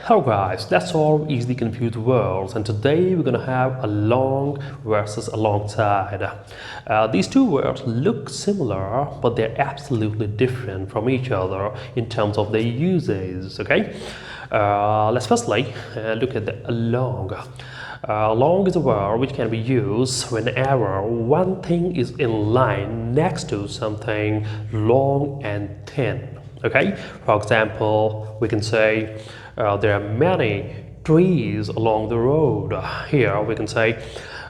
Hello guys, let's solve easily confused words, and today we're going to have along versus alongside. These two words look similar, but they're absolutely different from each other in terms of their uses, okay? Let's firstly look at the along. Along is a word which can be used whenever one thing is in line next to something long and thin. Okay, for example, we can say there are many trees along the road. Here we can say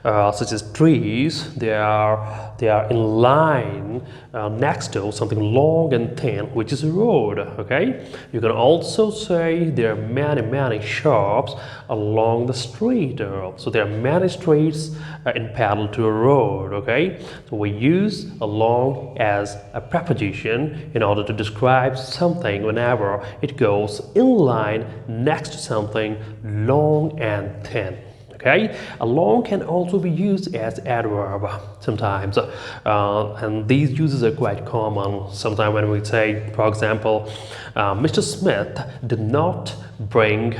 such as trees, they are in line next to something long and thin, which is a road. Okay, you can also say there are many shops along the street. So there are many streets in parallel to a road. Okay, so we use along as a preposition in order to describe something whenever it goes in line next to something long and thin. Okay, along can also be used as adverb sometimes, and these uses are quite common. Sometimes when we say, for example, Mr. Smith did not bring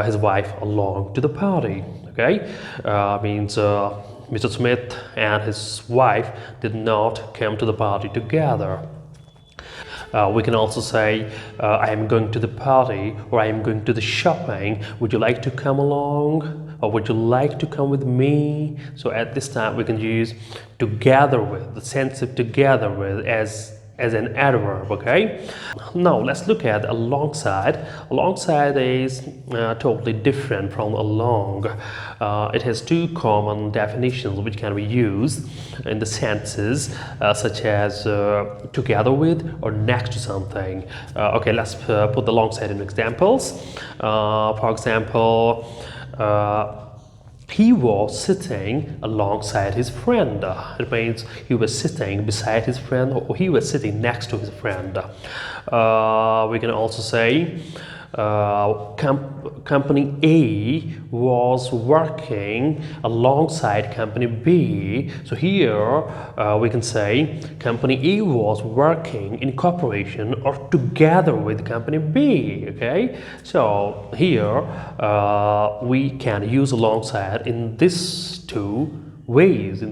his wife along to the party. Okay, means Mr. Smith and his wife did not come to the party together. We can also say, I am going to the party, or I am going to the shopping. Would you like to come along? Or would you like to come with me? So at this time we can use together with, the sense of together with as an adverb, okay? Now let's look at alongside. Alongside is totally different from along. It has two common definitions which can be used in the senses such as together with or next to something. Okay, let's put the alongside in examples. For example, he was sitting alongside his friend. It means he was sitting beside his friend, or he was sitting next to his friend. We can also say company A was working alongside company B. So here we can say company A was working in cooperation or together with company B. Okay, so here we can use alongside in these two ways.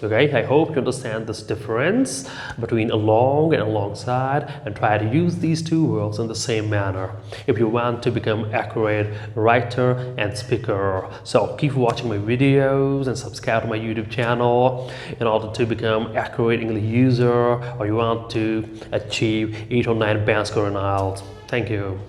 Okay, I hope you understand this difference between along and alongside and try to use these two words in the same manner if you want to become accurate writer and speaker. So keep watching my videos and subscribe to my YouTube channel in order to become accurate English user, or you want to achieve 8 or 9 band score in IELTS. Thank you.